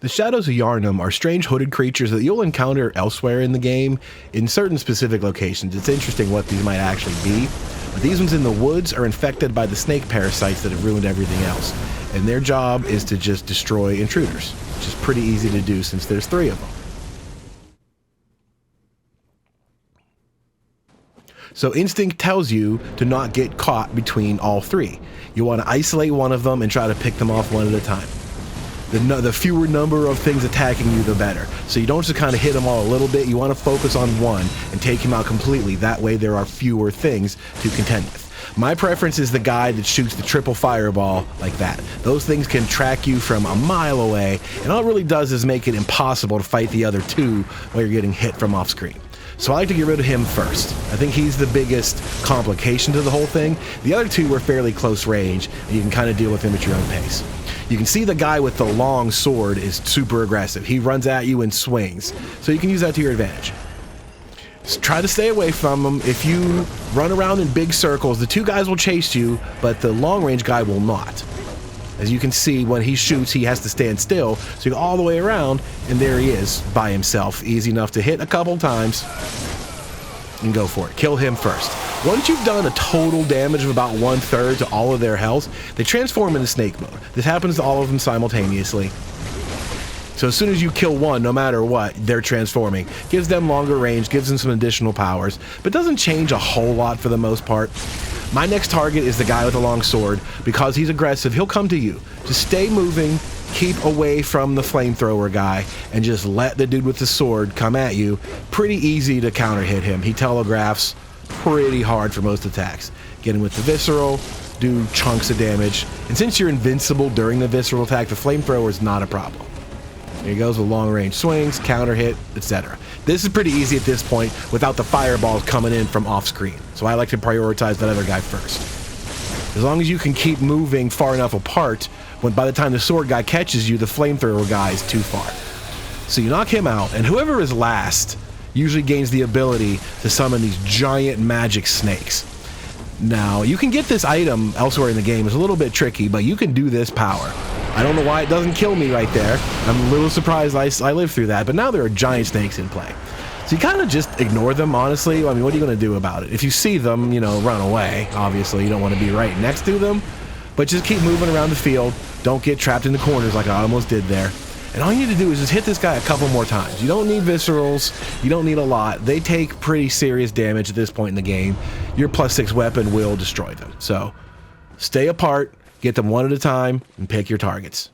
The Shadows of Yharnam are strange hooded creatures that you'll encounter elsewhere in the game in certain specific locations. It's interesting what these might actually be. But these ones in the woods are infected by the snake parasites that have ruined everything else. And their job is to just destroy intruders, which is pretty easy to do since there's 3 of them. So instinct tells you to not get caught between all 3. You want to isolate one of them and try to pick them off one at a time. The fewer number of things attacking you, the better. So you don't just kind of hit them all a little bit. You want to focus on one and take him out completely. That way there are fewer things to contend with. My preference is the guy that shoots the triple fireball like that. Those things can track you from a mile away, and all it really does is make it impossible to fight the other 2 while you're getting hit from off screen. So I like to get rid of him first. I think he's the biggest complication to the whole thing. The other 2 were fairly close range, and you can kind of deal with them at your own pace. You can see the guy with the long sword is super aggressive. He runs at you and swings, so you can use that to your advantage. Just try to stay away from him. If you run around in big circles, the 2 guys will chase you, but the long-range guy will not. As you can see, when he shoots, he has to stand still, so you go all the way around, and there he is by himself. Easy enough to hit a couple times and go for it. Kill him first. Once you've done a total damage of about 1/3 to all of their health, they transform into snake mode. This happens to all of them simultaneously. So as soon as you kill one, no matter what, they're transforming. Gives them longer range, gives them some additional powers, but doesn't change a whole lot for the most part. My next target is the guy with the long sword. Because he's aggressive, he'll come to you. Just stay moving, keep away from the flamethrower guy, and just let the dude with the sword come at you. Pretty easy to counter hit him. He telegraphs pretty hard for most attacks. Get him with the visceral, do chunks of damage, and since you're invincible during the visceral attack, the flamethrower is not a problem. There he goes with long range swings, counter hit, etc. This is pretty easy at this point without the fireballs coming in from off screen. So I like to prioritize that other guy first. As long as you can keep moving far enough apart, when by the time the sword guy catches you, the flamethrower guy is too far. So you knock him out, and whoever is last usually gains the ability to summon these giant magic snakes. Now, you can get this item elsewhere in the game. It's a little bit tricky, but you can do this power. I don't know why it doesn't kill me right there. I'm a little surprised I lived through that, but now there are giant snakes in play. So you kind of just ignore them, honestly. I mean, what are you going to do about it? If you see them, you know, run away. Obviously, you don't want to be right next to them, but just keep moving around the field. Don't get trapped in the corners like I almost did there. And all you need to do is just hit this guy a couple more times. You don't need viscerals. You don't need a lot. They take pretty serious damage at this point in the game. Your +6 weapon will destroy them. So stay apart, get them one at a time, and pick your targets.